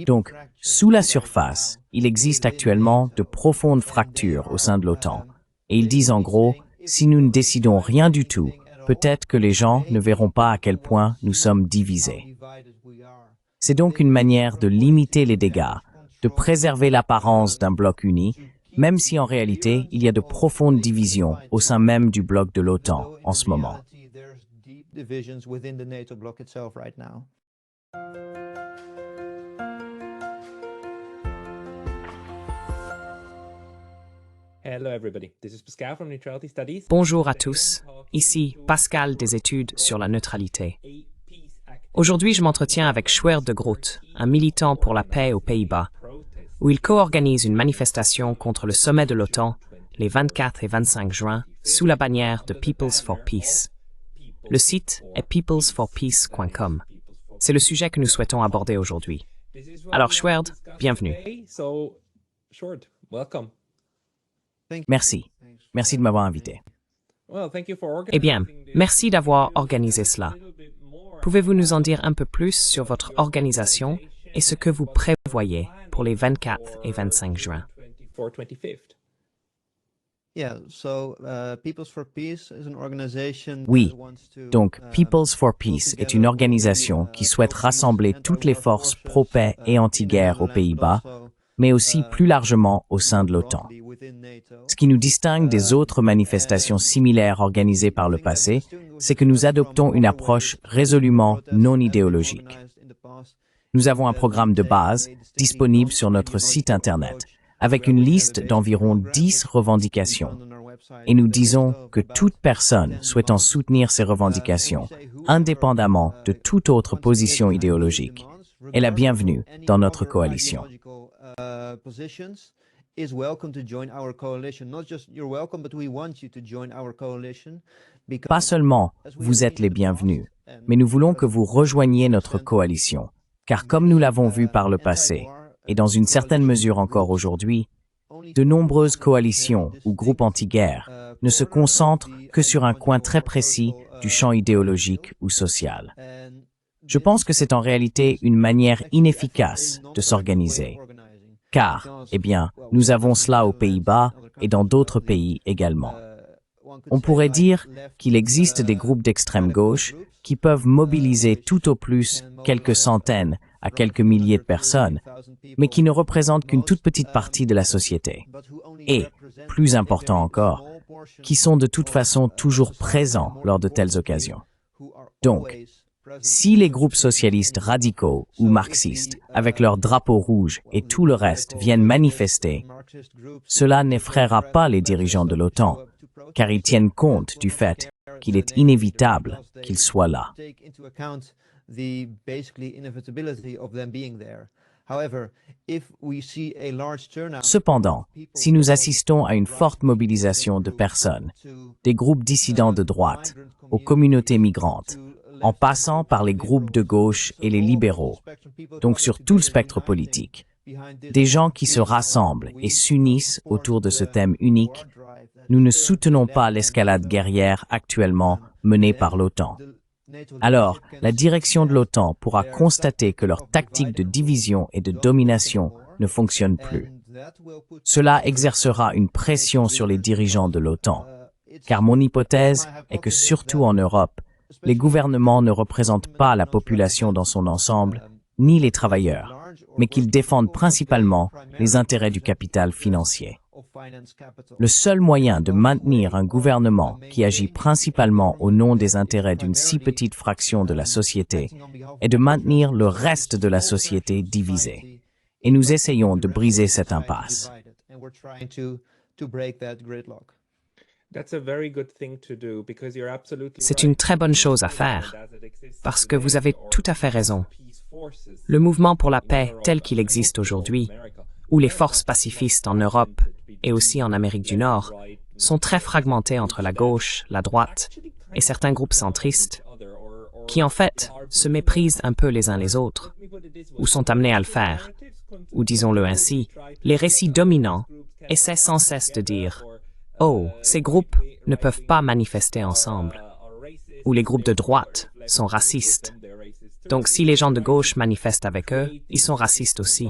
Donc, sous la surface, il existe actuellement de profondes fractures au sein de l'OTAN. Et ils disent en gros, si nous ne décidons rien du tout, peut-être que les gens ne verront pas à quel point nous sommes divisés. C'est donc une manière de limiter les dégâts, de préserver l'apparence d'un bloc uni, même si en réalité, il y a de profondes divisions au sein même du bloc de l'OTAN en ce moment. Bonjour à tous, ici Pascal des études sur la neutralité. Aujourd'hui, je m'entretiens avec Schwer de Groot, un militant pour la paix aux Pays-Bas, où il co-organise une manifestation contre le sommet de l'OTAN les 24 et 25 juin sous la bannière de Peoples for Peace. Le site est peoplesforpeace.com. C'est le sujet que nous souhaitons aborder aujourd'hui. Alors Schwer, bienvenue. Merci. Merci de m'avoir invité. Eh bien, merci d'avoir organisé cela. Pouvez-vous nous en dire un peu plus sur votre organisation et ce que vous prévoyez pour les 24 et 25 juin? Oui, donc Peoples for Peace est une organisation qui souhaite rassembler toutes les forces pro-paix et anti-guerre aux Pays-Bas, mais aussi plus largement au sein de l'OTAN. Ce qui nous distingue des autres manifestations similaires organisées par le passé, c'est que nous adoptons une approche résolument non idéologique. Nous avons un programme de base disponible sur notre site Internet, avec une liste d'environ 10 revendications. Et nous disons que toute personne souhaitant soutenir ces revendications, indépendamment de toute autre position idéologique, est la bienvenue dans notre coalition. Pas seulement vous êtes les bienvenus, mais nous voulons que vous rejoigniez notre coalition, car comme nous l'avons vu par le passé, et dans une certaine mesure encore aujourd'hui, de nombreuses coalitions ou groupes anti-guerre ne se concentrent que sur un coin très précis du champ idéologique ou social. Je pense que c'est en réalité une manière inefficace de s'organiser. Car, eh bien, nous avons cela aux Pays-Bas et dans d'autres pays également. On pourrait dire qu'il existe des groupes d'extrême gauche qui peuvent mobiliser tout au plus quelques centaines à quelques milliers de personnes, mais qui ne représentent qu'une toute petite partie de la société. Et, plus important encore, qui sont de toute façon toujours présents lors de telles occasions. Donc, si les groupes socialistes radicaux ou marxistes, avec leurs drapeaux rouges et tout le reste, viennent manifester, cela n'effraiera pas les dirigeants de l'OTAN, car ils tiennent compte du fait qu'il est inévitable qu'ils soient là. Cependant, si nous assistons à une forte mobilisation de personnes, des groupes dissidents de droite, aux communautés migrantes, en passant par les groupes de gauche et les libéraux, donc sur tout le spectre politique, des gens qui se rassemblent et s'unissent autour de ce thème unique, nous ne soutenons pas l'escalade guerrière actuellement menée par l'OTAN. Alors, la direction de l'OTAN pourra constater que leur tactique de division et de domination ne fonctionne plus. Cela exercera une pression sur les dirigeants de l'OTAN, car mon hypothèse est que surtout en Europe, les gouvernements ne représentent pas la population dans son ensemble, ni les travailleurs, mais qu'ils défendent principalement les intérêts du capital financier. Le seul moyen de maintenir un gouvernement qui agit principalement au nom des intérêts d'une si petite fraction de la société est de maintenir le reste de la société divisée. Et nous essayons de briser cette impasse. C'est une très bonne chose à faire, parce que vous avez tout à fait raison. Le mouvement pour la paix tel qu'il existe aujourd'hui, où les forces pacifistes en Europe et aussi en Amérique du Nord sont très fragmentés entre la gauche, la droite et certains groupes centristes qui en fait se méprisent un peu les uns les autres ou sont amenés à le faire. Ou disons-le ainsi, les récits dominants essaient sans cesse de dire « Oh, ces groupes ne peuvent pas manifester ensemble » ou les groupes de droite sont racistes. Donc si les gens de gauche manifestent avec eux, ils sont racistes aussi.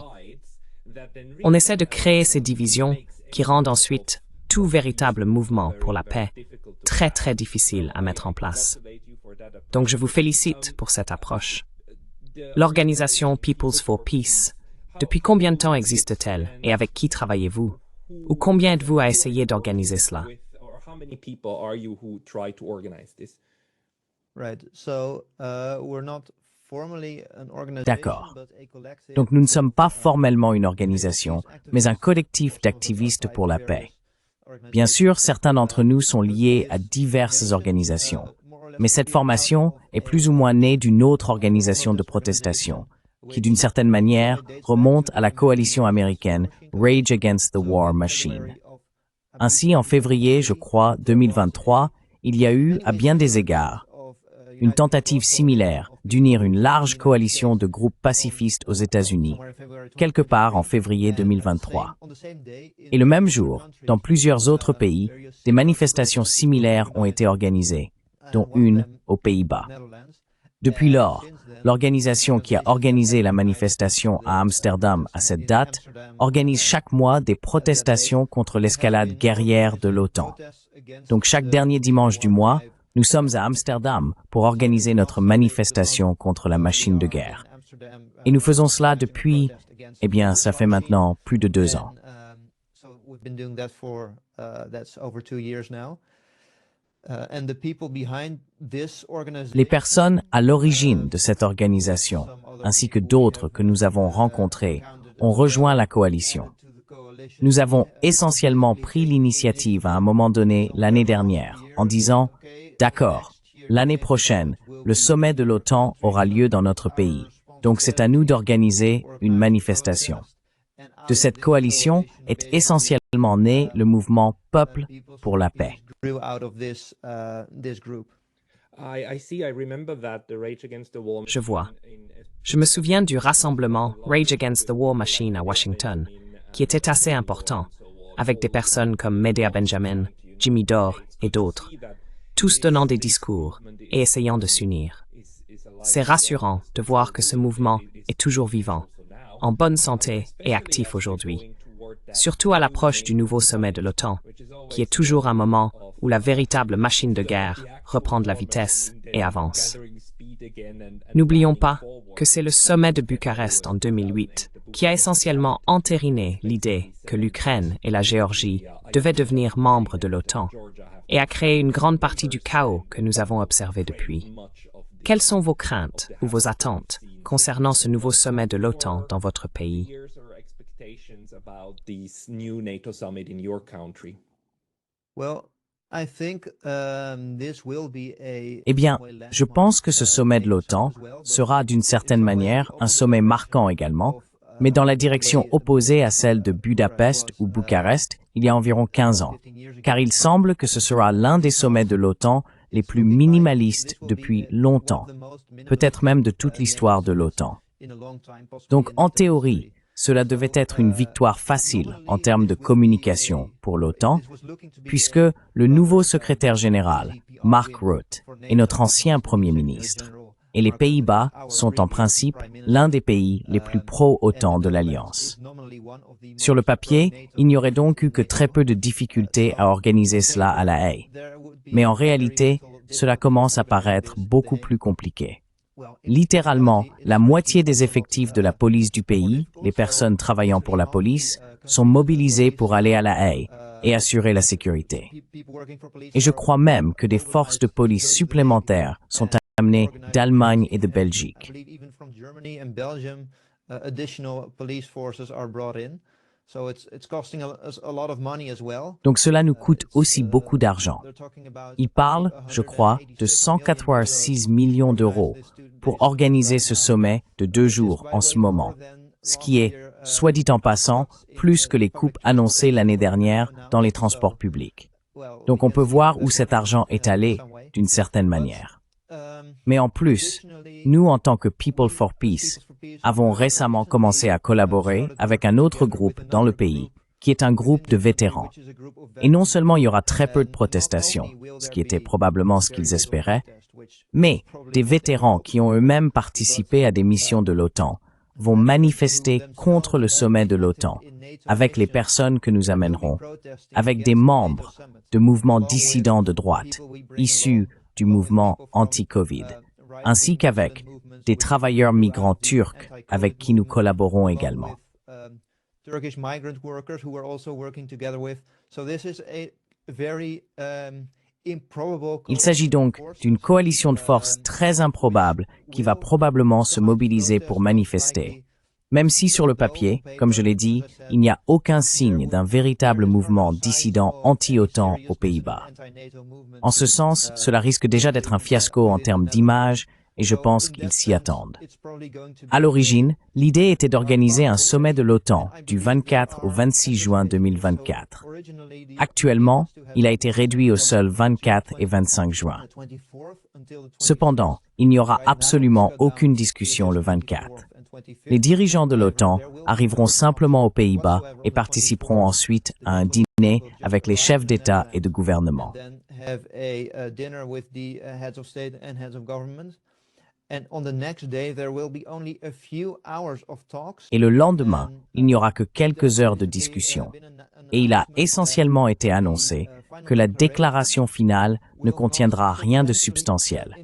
On essaie de créer ces divisions qui rendent ensuite tout véritable mouvement pour la paix très très difficile à mettre en place. Donc je vous félicite pour cette approche. L'organisation Peoples for Peace, depuis combien de temps existe-t-elle et avec qui travaillez-vous? Ou combien êtes-vous à essayer d'organiser cela? D'accord. Donc nous ne sommes pas formellement une organisation, mais un collectif d'activistes pour la paix. Bien sûr, certains d'entre nous sont liés à diverses organisations, mais cette formation est plus ou moins née d'une autre organisation de protestation, qui d'une certaine manière remonte à la coalition américaine Rage Against the War Machine. Ainsi, en février, je crois, 2023, il y a eu, à bien des égards, une tentative similaire d'unir une large coalition de groupes pacifistes aux États-Unis, quelque part en février 2023. Et le même jour, dans plusieurs autres pays, des manifestations similaires ont été organisées, dont une aux Pays-Bas. Depuis lors, l'organisation qui a organisé la manifestation à Amsterdam à cette date organise chaque mois des protestations contre l'escalade guerrière de l'OTAN. Donc chaque dernier dimanche du mois, nous sommes à Amsterdam pour organiser notre manifestation contre la machine de guerre. Et nous faisons cela depuis, eh bien, ça fait maintenant plus de 2 ans. Les personnes à l'origine de cette organisation, ainsi que d'autres que nous avons rencontrées, ont rejoint la coalition. Nous avons essentiellement pris l'initiative à un moment donné l'année dernière, en disant « D'accord, l'année prochaine, le sommet de l'OTAN aura lieu dans notre pays, donc c'est à nous d'organiser une manifestation. » De cette coalition est essentiellement né le mouvement Peuple pour la paix. Je vois. Je me souviens du rassemblement Rage Against the War Machine à Washington, qui était assez important, avec des personnes comme Medea Benjamin, Jimmy Dore et d'autres, tous donnant des discours et essayant de s'unir. C'est rassurant de voir que ce mouvement est toujours vivant, en bonne santé et actif aujourd'hui, surtout à l'approche du nouveau sommet de l'OTAN, qui est toujours un moment où la véritable machine de guerre reprend de la vitesse et avance. N'oublions pas que c'est le sommet de Bucarest en 2008 qui a essentiellement entériné l'idée que l'Ukraine et la Géorgie devaient devenir membres de l'OTAN et a créé une grande partie du chaos que nous avons observé depuis. Quelles sont vos craintes ou vos attentes concernant ce nouveau sommet de l'OTAN dans votre pays? Eh bien, je pense que ce sommet de l'OTAN sera d'une certaine manière un sommet marquant également, mais dans la direction opposée à celle de Budapest ou Bucarest il y a environ 15 ans, car il semble que ce sera l'un des sommets de l'OTAN les plus minimalistes depuis longtemps, peut-être même de toute l'histoire de l'OTAN. Donc, en théorie, cela devait être une victoire facile en termes de communication pour l'OTAN, puisque le nouveau secrétaire général, Mark Rutte, est notre ancien Premier ministre, et les Pays-Bas sont en principe l'un des pays les plus pro-OTAN de l'Alliance. Sur le papier, il n'y aurait donc eu que très peu de difficultés à organiser cela à La Haye. Mais en réalité, cela commence à paraître beaucoup plus compliqué. Littéralement, la moitié des effectifs de la police du pays, les personnes travaillant pour la police, sont mobilisées pour aller à La Haye et assurer la sécurité. Et je crois même que des forces de police supplémentaires sont amenées d'Allemagne et de Belgique. Donc cela nous coûte aussi beaucoup d'argent. Ils parlent, je crois, de 186 millions d'euros pour organiser ce sommet de 2 jours en ce moment, ce qui est, soit dit en passant, plus que les coupes annoncées l'année dernière dans les transports publics. Donc on peut voir où cet argent est allé, d'une certaine manière. Mais en plus, nous, en tant que People for Peace, avons récemment commencé à collaborer avec un autre groupe dans le pays, qui est un groupe de vétérans. Et non seulement il y aura très peu de protestations, ce qui était probablement ce qu'ils espéraient, Mais des vétérans qui ont eux-mêmes participé à des missions de l'OTAN vont manifester contre le sommet de l'OTAN, avec les personnes que nous amènerons, avec des membres de mouvements dissidents de droite, issus du mouvement anti-Covid, ainsi qu'avec des travailleurs migrants turcs avec qui nous collaborons également. Il s'agit donc d'une coalition de forces très improbable qui va probablement se mobiliser pour manifester. Même si sur le papier, comme je l'ai dit, il n'y a aucun signe d'un véritable mouvement dissident anti-OTAN aux Pays-Bas. En ce sens, cela risque déjà d'être un fiasco en termes d'image et je pense qu'ils s'y attendent. À l'origine, l'idée était d'organiser un sommet de l'OTAN du 24 au 26 juin 2024. Actuellement, il a été réduit aux seuls 24 et 25 juin. Cependant, il n'y aura absolument aucune discussion le 24. Les dirigeants de l'OTAN arriveront simplement aux Pays-Bas et participeront ensuite à un dîner avec les chefs d'État et de gouvernement. Et le lendemain, il n'y aura que quelques heures de discussion. Et il a essentiellement été annoncé que la déclaration finale ne contiendra rien de substantiel.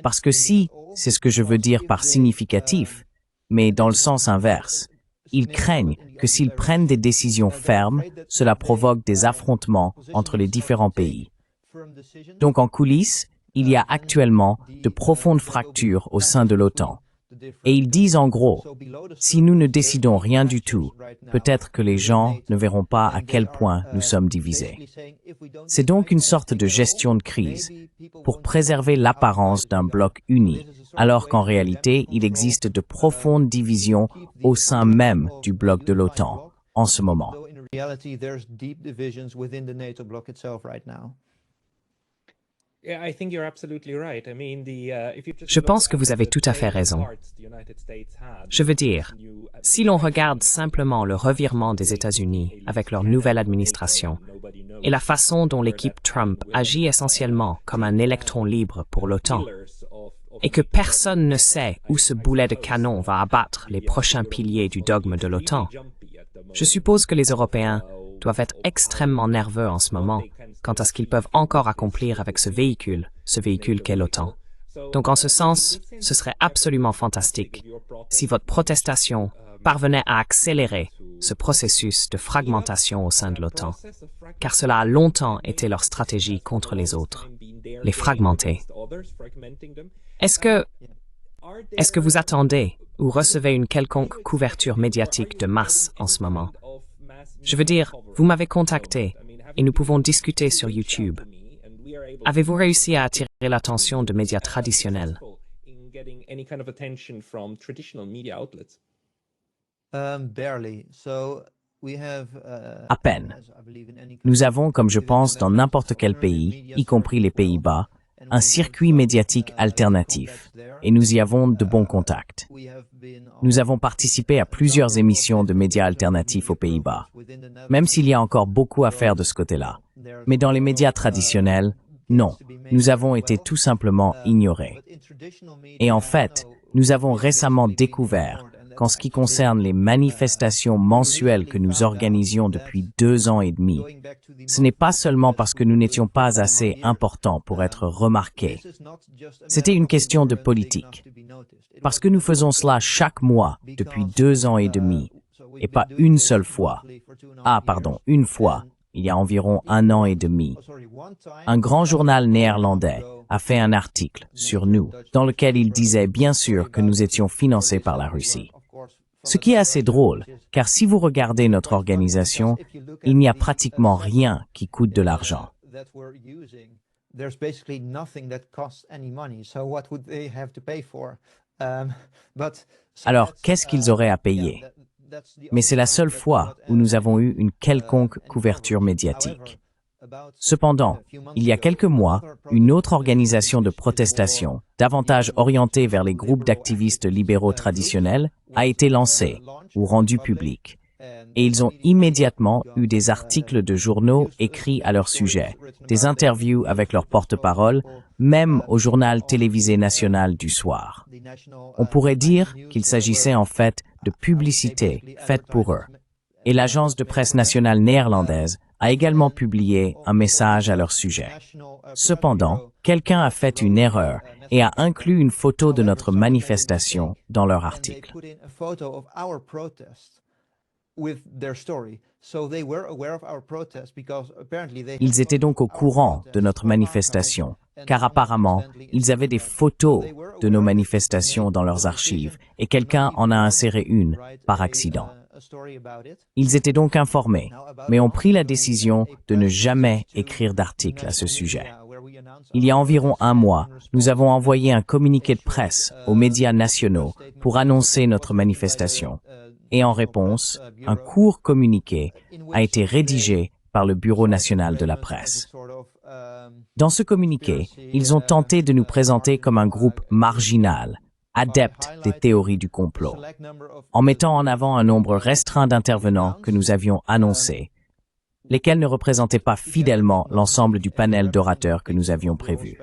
Parce que si, c'est ce que je veux dire par significatif, mais dans le sens inverse, ils craignent que s'ils prennent des décisions fermes, cela provoque des affrontements entre les différents pays. Donc en coulisses, il y a actuellement de profondes fractures au sein de l'OTAN. Et ils disent en gros, si nous ne décidons rien du tout, peut-être que les gens ne verront pas à quel point nous sommes divisés. C'est donc une sorte de gestion de crise pour préserver l'apparence d'un bloc uni, alors qu'en réalité, il existe de profondes divisions au sein même du bloc de l'OTAN en ce moment. Je pense que vous avez tout à fait raison. Je veux dire, si l'on regarde simplement le revirement des États-Unis avec leur nouvelle administration et la façon dont l'équipe Trump agit essentiellement comme un électron libre pour l'OTAN, et que personne ne sait où ce boulet de canon va abattre les prochains piliers du dogme de l'OTAN, je suppose que les Européens doivent être extrêmement nerveux en ce moment quant à ce qu'ils peuvent encore accomplir avec ce véhicule qu'est l'OTAN. Donc en ce sens, ce serait absolument fantastique si votre protestation parvenait à accélérer ce processus de fragmentation au sein de l'OTAN, car cela a longtemps été leur stratégie contre les autres, les fragmenter. Est-ce que vous attendez ou recevez une quelconque couverture médiatique de masse en ce moment? Je veux dire, vous m'avez contacté et nous pouvons discuter sur YouTube. Avez-vous réussi à attirer l'attention de médias traditionnels? À peine. Nous avons, comme je pense, dans n'importe quel pays, y compris les Pays-Bas, un circuit médiatique alternatif, et nous y avons de bons contacts. Nous avons participé à plusieurs émissions de médias alternatifs aux Pays-Bas, même s'il y a encore beaucoup à faire de ce côté-là. Mais dans les médias traditionnels, non, nous avons été tout simplement ignorés. Et en fait, nous avons récemment découvert qu'en ce qui concerne les manifestations mensuelles que nous organisions depuis 2 ans et demi, ce n'est pas seulement parce que nous n'étions pas assez importants pour être remarqués. C'était une question de politique. Parce que nous faisons cela chaque mois depuis 2 ans et demi, et pas une seule fois. Une fois, il y a environ 1 an et demi. Un grand journal néerlandais a fait un article sur nous, dans lequel il disait bien sûr que nous étions financés par la Russie. Ce qui est assez drôle, car si vous regardez notre organisation, il n'y a pratiquement rien qui coûte de l'argent. Alors, qu'est-ce qu'ils auraient à payer? Mais c'est la seule fois où nous avons eu une quelconque couverture médiatique. Cependant, il y a quelques mois, une autre organisation de protestation, davantage orientée vers les groupes d'activistes libéraux traditionnels, a été lancée ou rendue publique. et ils ont immédiatement eu des articles de journaux écrits à leur sujet, des interviews avec leur porte-parole, même au journal télévisé national du soir. On pourrait dire qu'il s'agissait en fait de publicité faite pour eux. Et l'agence de presse nationale néerlandaise a également publié un message à leur sujet. Cependant, quelqu'un a fait une erreur et a inclus une photo de notre manifestation dans leur article. Ils étaient donc au courant de notre manifestation, car apparemment, ils avaient des photos de nos manifestations dans leurs archives et quelqu'un en a inséré une par accident. Ils étaient donc informés, mais ont pris la décision de ne jamais écrire d'article à ce sujet. Il y a environ un mois, nous avons envoyé un communiqué de presse aux médias nationaux pour annoncer notre manifestation. Et en réponse, un court communiqué a été rédigé par le Bureau national de la presse. Dans ce communiqué, ils ont tenté de nous présenter comme un groupe marginal, adepte des théories du complot, en mettant en avant un nombre restreint d'intervenants que nous avions annoncés, lesquels ne représentaient pas fidèlement l'ensemble du panel d'orateurs que nous avions prévu.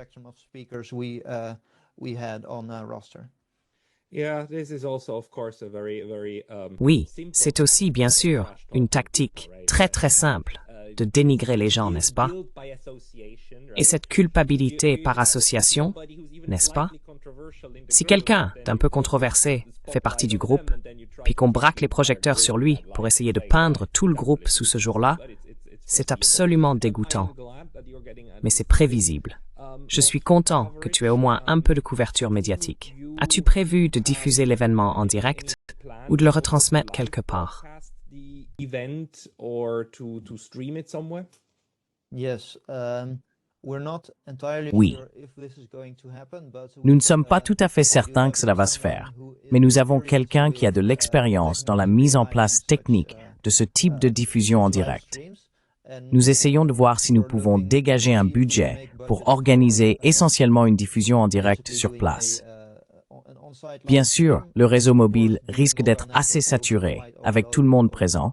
Oui, c'est aussi, bien sûr, une tactique très simple de dénigrer les gens, n'est-ce pas? Et cette culpabilité par association, n'est-ce pas? Si quelqu'un d'un peu controversé fait partie du groupe, puis qu'on braque les projecteurs sur lui pour essayer de peindre tout le groupe sous ce jour-là, c'est absolument dégoûtant. Mais c'est prévisible. Je suis content que tu aies au moins un peu de couverture médiatique. As-tu prévu de diffuser l'événement en direct ou de le retransmettre quelque part? Oui. Nous ne sommes pas tout à fait certains que cela va se faire, mais nous avons quelqu'un qui a de l'expérience dans la mise en place technique de ce type de diffusion en direct. Nous essayons de voir si nous pouvons dégager un budget pour organiser essentiellement une diffusion en direct sur place. Bien sûr, le réseau mobile risque d'être assez saturé avec tout le monde présent,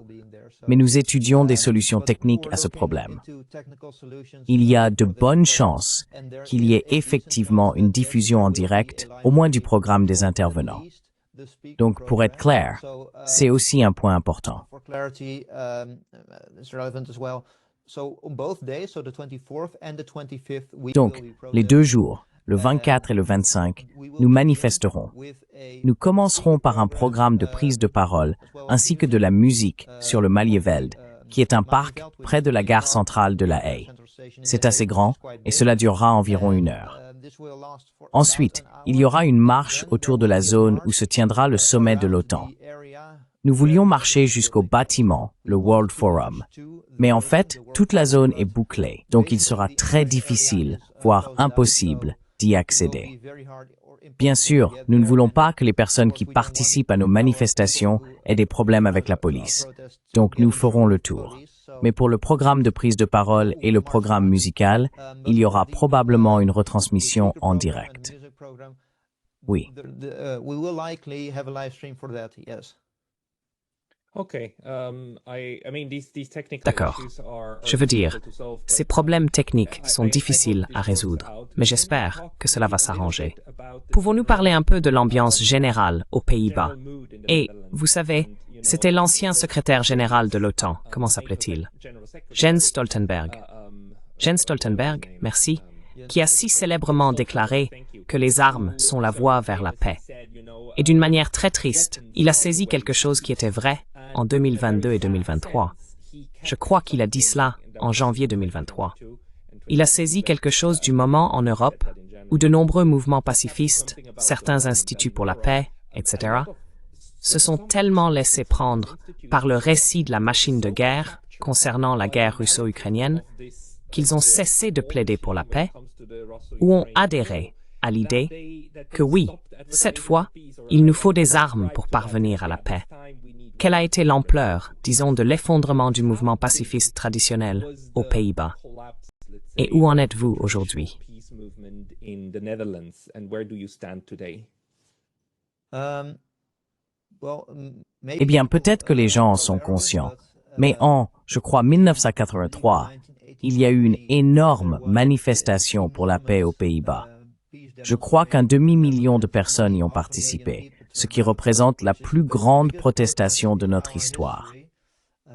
mais nous étudions des solutions techniques à ce problème. Il y a de bonnes chances qu'il y ait effectivement une diffusion en direct, au moins du programme des intervenants. Donc, pour être clair, c'est aussi un point important. Donc, les 2 jours, le 24 et le 25, nous manifesterons. Nous commencerons par un programme de prise de parole ainsi que de la musique sur le Malieveld, qui est un parc près de la gare centrale de La Haye. C'est assez grand et cela durera environ 1 heure. Ensuite, il y aura une marche autour de la zone où se tiendra le sommet de l'OTAN. Nous voulions marcher jusqu'au bâtiment, le World Forum. Mais en fait, toute la zone est bouclée, donc il sera très difficile, voire impossible, d'y accéder. Bien sûr, nous ne voulons pas que les personnes qui participent à nos manifestations aient des problèmes avec la police. Donc nous ferons le tour. Mais pour le programme de prise de parole et le programme musical, il y aura probablement une retransmission en direct. Oui. D'accord. Je veux dire, ces problèmes techniques sont difficiles à résoudre, mais j'espère que cela va s'arranger. Pouvons-nous parler un peu de l'ambiance générale aux Pays-Bas? Et, vous savez, c'était l'ancien secrétaire général de l'OTAN, comment s'appelait-il? Jens Stoltenberg. Jens Stoltenberg, merci, qui a si célèbrement déclaré que les armes sont la voie vers la paix. Et d'une manière très triste, il a saisi quelque chose qui était vrai en 2022 et 2023. Je crois qu'il a dit cela en janvier 2023. Il a saisi quelque chose du moment en Europe où de nombreux mouvements pacifistes, certains instituts pour la paix, etc., se sont tellement laissés prendre par le récit de la machine de guerre concernant la guerre russo-ukrainienne qu'ils ont cessé de plaider pour la paix ou ont adhéré à l'idée que oui, cette fois, il nous faut des armes pour parvenir à la paix. Quelle a été l'ampleur, disons, de l'effondrement du mouvement pacifiste traditionnel aux Pays-Bas? Et où en êtes-vous aujourd'hui? Eh bien, peut-être que les gens en sont conscients, mais je crois, 1983, il y a eu une énorme manifestation pour la paix aux Pays-Bas. Je crois qu'un demi-million de personnes y ont participé, ce qui représente la plus grande protestation de notre histoire.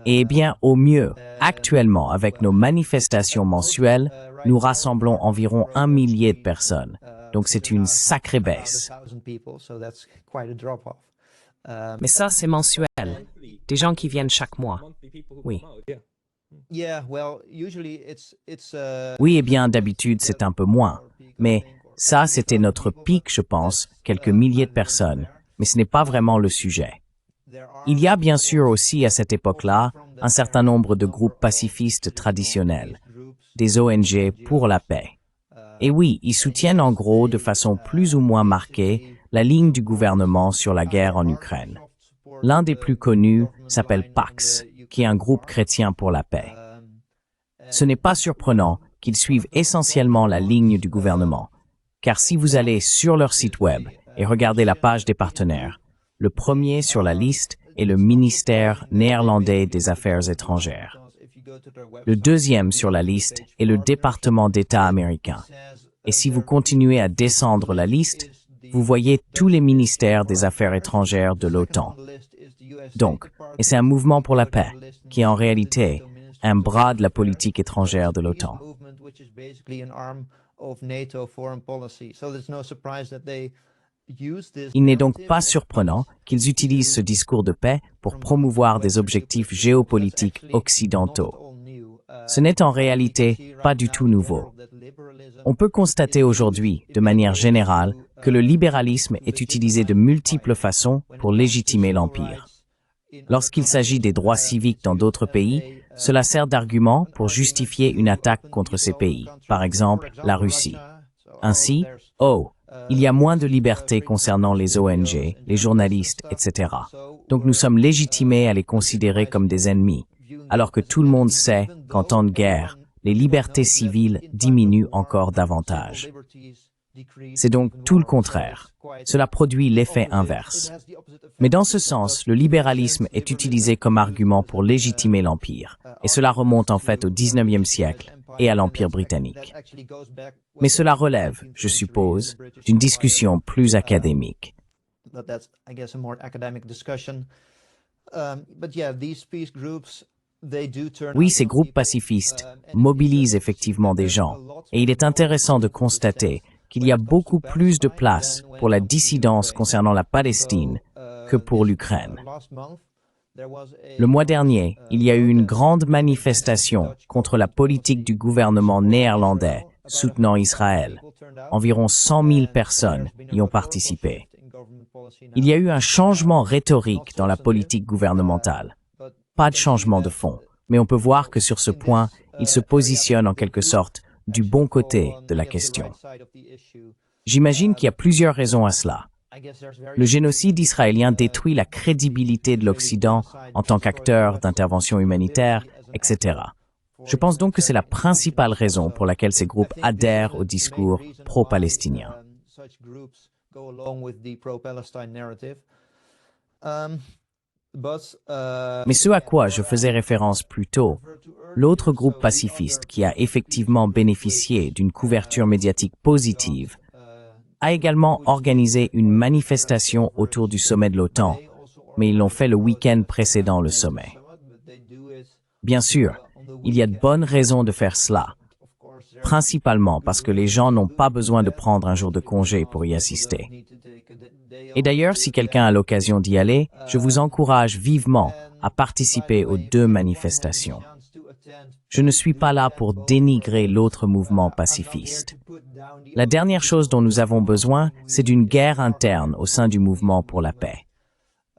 Et bien, au mieux, actuellement, avec nos manifestations mensuelles, nous rassemblons environ 1 millier de personnes. Donc c'est une sacrée baisse. Mais ça, c'est mensuel. Des gens qui viennent chaque mois. Oui. Oui, eh bien, d'habitude, c'est un peu moins. Mais ça, c'était notre pic, je pense, quelques milliers de personnes. Mais ce n'est pas vraiment le sujet. Il y a bien sûr aussi, à cette époque-là, un certain nombre de groupes pacifistes traditionnels, des ONG pour la paix. Et oui, ils soutiennent en gros, de façon plus ou moins marquée, la ligne du gouvernement sur la guerre en Ukraine. L'un des plus connus s'appelle Pax, qui est un groupe chrétien pour la paix. Ce n'est pas surprenant qu'ils suivent essentiellement la ligne du gouvernement, car si vous allez sur leur site web et regardez la page des partenaires, le premier sur la liste est le ministère néerlandais des Affaires étrangères. Le deuxième sur la liste est le département d'État américain. Et si vous continuez à descendre la liste, vous voyez tous les ministères des Affaires étrangères de l'OTAN. Donc, et c'est un mouvement pour la paix, qui est en réalité un bras de la politique étrangère de l'OTAN. Il n'est donc pas surprenant qu'ils utilisent ce discours de paix pour promouvoir des objectifs géopolitiques occidentaux. Ce n'est en réalité pas du tout nouveau. On peut constater aujourd'hui, de manière générale, que le libéralisme est utilisé de multiples façons pour légitimer l'Empire. Lorsqu'il s'agit des droits civiques dans d'autres pays, cela sert d'argument pour justifier une attaque contre ces pays, par exemple la Russie. Ainsi, il y a moins de liberté concernant les ONG, les journalistes, etc. Donc nous sommes légitimés à les considérer comme des ennemis, alors que tout le monde sait qu'en temps de guerre, les libertés civiles diminuent encore davantage. C'est donc tout le contraire. Cela produit l'effet inverse. Mais dans ce sens, le libéralisme est utilisé comme argument pour légitimer l'Empire, et cela remonte en fait au XIXe siècle et à l'Empire britannique. Mais cela relève, je suppose, d'une discussion plus académique. Oui, ces groupes pacifistes mobilisent effectivement des gens, et il est intéressant de constater qu'il y a beaucoup plus de place pour la dissidence concernant la Palestine que pour l'Ukraine. Le mois dernier, il y a eu une grande manifestation contre la politique du gouvernement néerlandais soutenant Israël. Environ 100 000 personnes y ont participé. Il y a eu un changement rhétorique dans la politique gouvernementale. Pas de changement de fond, mais on peut voir que sur ce point, il se positionne en quelque sorte du bon côté de la question. J'imagine qu'il y a plusieurs raisons à cela. Le génocide israélien détruit la crédibilité de l'Occident en tant qu'acteur d'intervention humanitaire, etc. Je pense donc que c'est la principale raison pour laquelle ces groupes adhèrent au discours pro-palestinien. Mais ce à quoi je faisais référence plus tôt, l'autre groupe pacifiste qui a effectivement bénéficié d'une couverture médiatique positive, a également organisé une manifestation autour du sommet de l'OTAN, mais ils l'ont fait le week-end précédent le sommet. Bien sûr, il y a de bonnes raisons de faire cela, principalement parce que les gens n'ont pas besoin de prendre un jour de congé pour y assister. Et d'ailleurs, si quelqu'un a l'occasion d'y aller, je vous encourage vivement à participer aux deux manifestations. Je ne suis pas là pour dénigrer l'autre mouvement pacifiste. La dernière chose dont nous avons besoin, c'est d'une guerre interne au sein du mouvement pour la paix.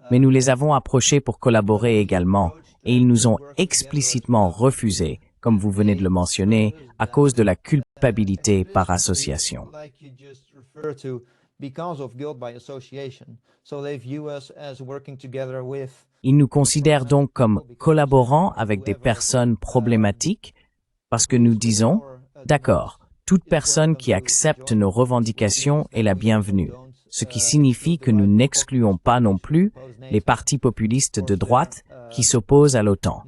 Mais nous les avons approchés pour collaborer également, et ils nous ont explicitement refusé, comme vous venez de le mentionner, à cause de la culpabilité par association. Ils nous considèrent donc comme collaborants avec des personnes problématiques parce que nous disons, d'accord, toute personne qui accepte nos revendications est la bienvenue, ce qui signifie que nous n'excluons pas non plus les partis populistes de droite qui s'opposent à l'OTAN.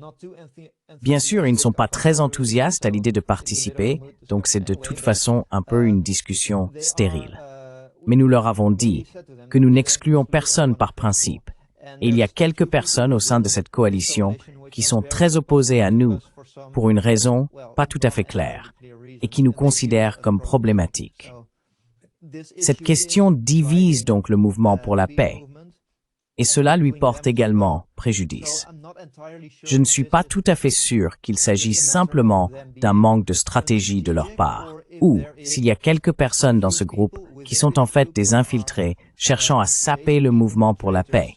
Bien sûr, ils ne sont pas très enthousiastes à l'idée de participer, donc c'est de toute façon un peu une discussion stérile. Mais nous leur avons dit que nous n'excluons personne par principe. Et il y a quelques personnes au sein de cette coalition qui sont très opposées à nous pour une raison pas tout à fait claire et qui nous considèrent comme problématiques. Cette question divise donc le mouvement pour la paix et cela lui porte également préjudice. Je ne suis pas tout à fait sûr qu'il s'agisse simplement d'un manque de stratégie de leur part ou s'il y a quelques personnes dans ce groupe qui sont en fait des infiltrés cherchant à saper le mouvement pour la paix.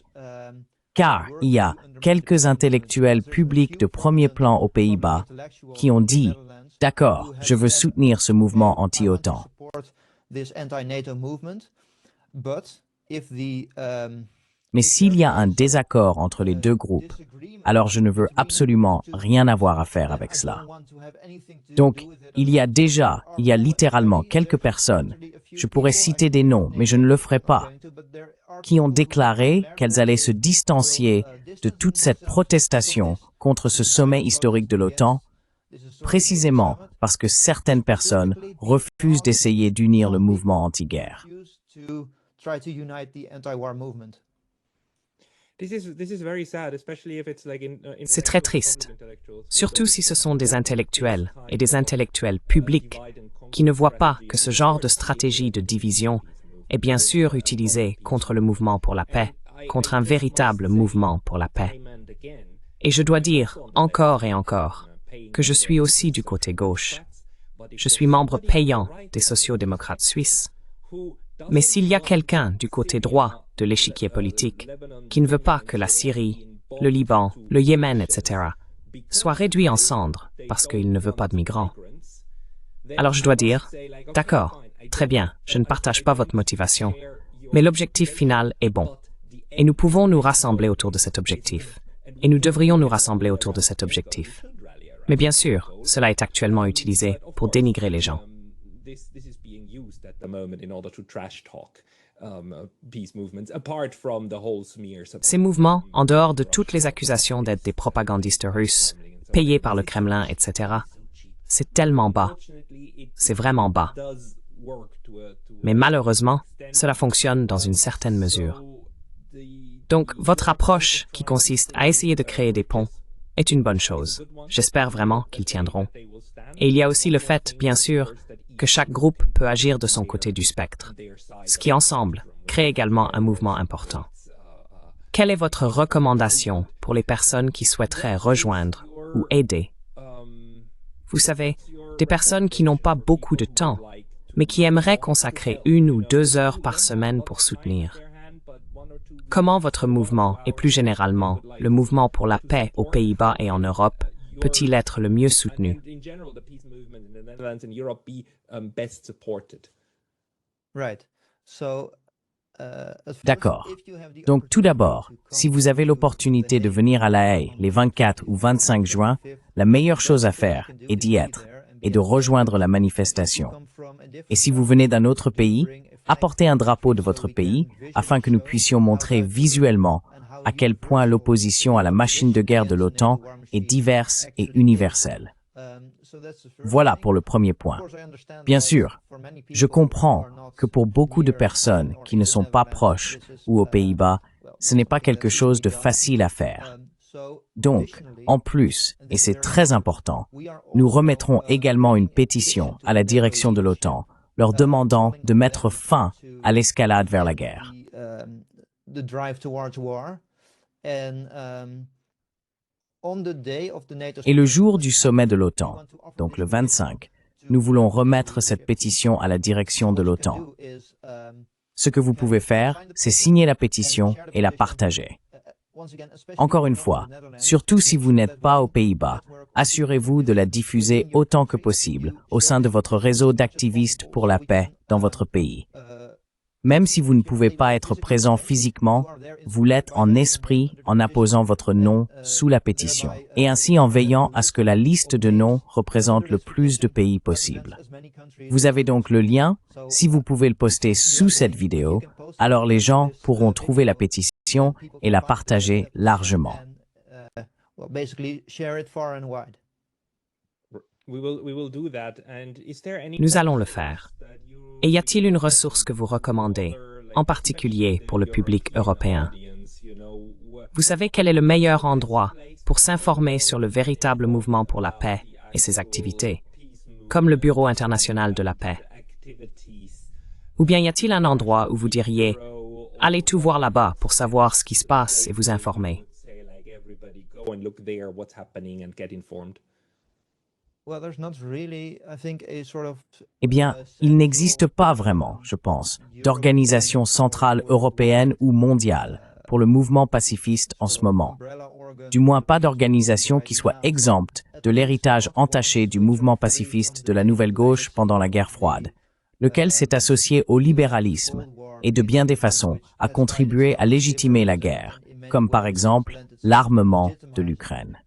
Car il y a quelques intellectuels publics de premier plan aux Pays-Bas qui ont dit « D'accord, je veux soutenir ce mouvement anti-OTAN ». Mais s'il y a un désaccord entre les deux groupes, alors je ne veux absolument rien avoir à faire avec cela. Donc, il y a littéralement quelques personnes, je pourrais citer des noms, mais je ne le ferai pas, qui ont déclaré qu'elles allaient se distancier de toute cette protestation contre ce sommet historique de l'OTAN, précisément parce que certaines personnes refusent d'essayer d'unir le mouvement anti-guerre. C'est très triste, surtout si ce sont des intellectuels et des intellectuels publics qui ne voient pas que ce genre de stratégie de division est bien sûr utilisé contre le mouvement pour la paix, contre un véritable mouvement pour la paix. Et je dois dire, encore et encore, que je suis aussi du côté gauche. Je suis membre payant des sociaux-démocrates suisses. Mais s'il y a quelqu'un du côté droit de l'échiquier politique qui ne veut pas que la Syrie, le Liban, le Yémen, etc., soient réduits en cendres parce qu'il ne veut pas de migrants, alors je dois dire, d'accord, très bien, je ne partage pas votre motivation, mais l'objectif final est bon. Et nous pouvons nous rassembler autour de cet objectif. Et nous devrions nous rassembler autour de cet objectif. Mais bien sûr, cela est actuellement utilisé pour dénigrer les gens. Ces mouvements, en dehors de toutes les accusations d'être des propagandistes russes, payés par le Kremlin, etc., c'est tellement bas. C'est vraiment bas. Mais malheureusement, cela fonctionne dans une certaine mesure. Donc, votre approche, qui consiste à essayer de créer des ponts, est une bonne chose. J'espère vraiment qu'ils tiendront. Et il y a aussi le fait, bien sûr, que chaque groupe peut agir de son côté du spectre, ce qui, ensemble, crée également un mouvement important. Quelle est votre recommandation pour les personnes qui souhaiteraient rejoindre ou aider? Vous savez, des personnes qui n'ont pas beaucoup de temps, mais qui aimeraient consacrer 1 ou 2 heures par semaine pour soutenir. Comment votre mouvement, et plus généralement, le mouvement pour la paix aux Pays-Bas et en Europe, peut-il être le mieux soutenu? D'accord. Donc tout d'abord, si vous avez l'opportunité de venir à La Haye les 24 ou 25 juin, la meilleure chose à faire est d'y être et de rejoindre la manifestation. Et si vous venez d'un autre pays, apportez un drapeau de votre pays afin que nous puissions montrer visuellement à quel point l'opposition à la machine de guerre de l'OTAN est diverse et universelle. Voilà pour le premier point. Bien sûr, je comprends que pour beaucoup de personnes qui ne sont pas proches ou aux Pays-Bas, ce n'est pas quelque chose de facile à faire. Donc, en plus, et c'est très important, nous remettrons également une pétition à la direction de l'OTAN, leur demandant de mettre fin à l'escalade vers la guerre. Et le jour du sommet de l'OTAN, donc le 25, nous voulons remettre cette pétition à la direction de l'OTAN. Ce que vous pouvez faire, c'est signer la pétition et la partager. Encore une fois, surtout si vous n'êtes pas aux Pays-Bas, assurez-vous de la diffuser autant que possible au sein de votre réseau d'activistes pour la paix dans votre pays. Même si vous ne pouvez pas être présent physiquement, vous l'êtes en esprit en apposant votre nom sous la pétition, et ainsi en veillant à ce que la liste de noms représente le plus de pays possible. Vous avez donc le lien, si vous pouvez le poster sous cette vidéo, alors les gens pourront trouver la pétition et la partager largement. Nous allons le faire. Et y a-t-il une ressource que vous recommandez, en particulier pour le public européen? Vous savez quel est le meilleur endroit pour s'informer sur le véritable mouvement pour la paix et ses activités, comme le Bureau international de la paix? Ou bien y a-t-il un endroit où vous diriez « Allez tout voir là-bas pour savoir ce qui se passe et vous informer ». Eh bien, il n'existe pas vraiment, je pense, d'organisation centrale européenne ou mondiale pour le mouvement pacifiste en ce moment. Du moins pas d'organisation qui soit exempte de l'héritage entaché du mouvement pacifiste de la Nouvelle Gauche pendant la guerre froide, lequel s'est associé au libéralisme et de bien des façons a contribué à légitimer la guerre, comme par exemple l'armement de l'Ukraine.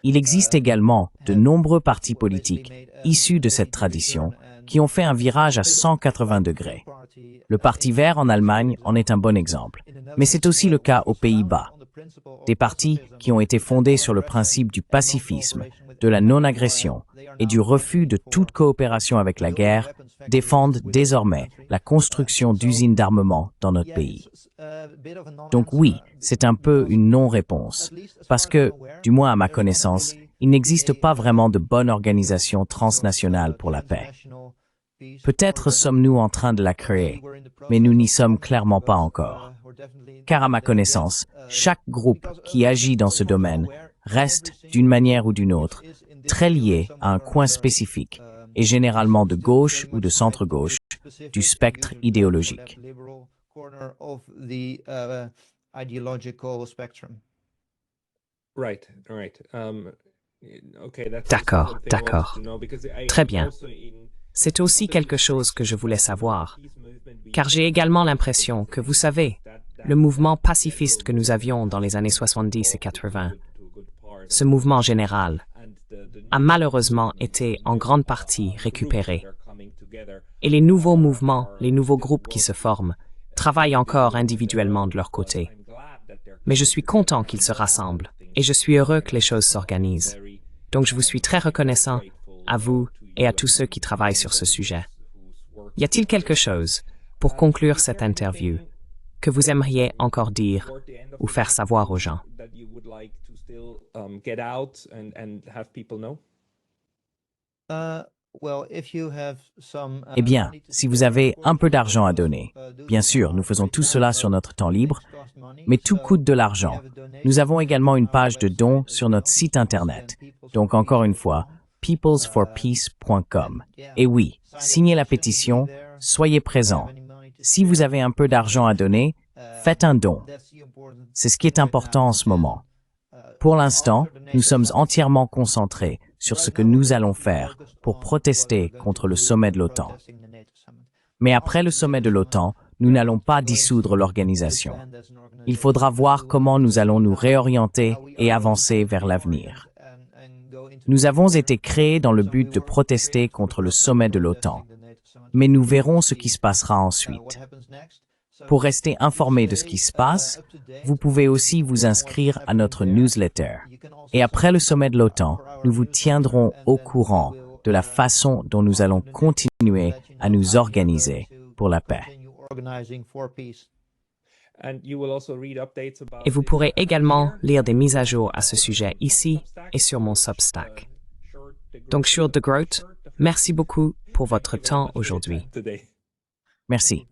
Il existe également de nombreux partis politiques issus de cette tradition qui ont fait un virage à 180 degrés. Le Parti vert en Allemagne en est un bon exemple, mais c'est aussi le cas aux Pays-Bas. Des partis qui ont été fondés sur le principe du pacifisme, de la non-agression et du refus de toute coopération avec la guerre défendent désormais la construction d'usines d'armement dans notre pays. Donc oui, c'est un peu une non-réponse, parce que, du moins à ma connaissance, il n'existe pas vraiment de bonne organisation transnationale pour la paix. Peut-être sommes-nous en train de la créer, mais nous n'y sommes clairement pas encore. Car à ma connaissance, chaque groupe qui agit dans ce domaine reste, d'une manière ou d'une autre, très lié à un coin spécifique, et généralement de gauche ou de centre-gauche, du spectre idéologique. D'accord, d'accord. Très bien. C'est aussi quelque chose que je voulais savoir, car j'ai également l'impression que, vous savez, le mouvement pacifiste que nous avions dans les années 70 et 80, ce mouvement général, a malheureusement été en grande partie récupéré. Et les nouveaux mouvements, les nouveaux groupes qui se forment, travaillent encore individuellement de leur côté. Mais je suis content qu'ils se rassemblent, et je suis heureux que les choses s'organisent. Donc je vous suis très reconnaissant, à vous et à tous ceux qui travaillent sur ce sujet. Y a-t-il quelque chose, pour conclure cette interview, que vous aimeriez encore dire ou faire savoir aux gens? Eh bien, si vous avez un peu d'argent à donner, bien sûr, nous faisons tout cela sur notre temps libre, mais tout coûte de l'argent. Nous avons également une page de dons sur notre site Internet. Donc encore une fois, peoplesforpeace.com. Et oui, signez la pétition, soyez présents. Si vous avez un peu d'argent à donner, faites un don. C'est ce qui est important en ce moment. Pour l'instant, nous sommes entièrement concentrés sur ce que nous allons faire pour protester contre le sommet de l'OTAN. Mais après le sommet de l'OTAN, nous n'allons pas dissoudre l'organisation. Il faudra voir comment nous allons nous réorienter et avancer vers l'avenir. Nous avons été créés dans le but de protester contre le sommet de l'OTAN, mais nous verrons ce qui se passera ensuite. Pour rester informé de ce qui se passe, vous pouvez aussi vous inscrire à notre newsletter. Et après le sommet de l'OTAN, nous vous tiendrons au courant de la façon dont nous allons continuer à nous organiser pour la paix. Et vous pourrez également lire des mises à jour à ce sujet ici et sur mon Substack. Donc, Sjoerd de Groot, merci beaucoup pour votre temps aujourd'hui. Merci.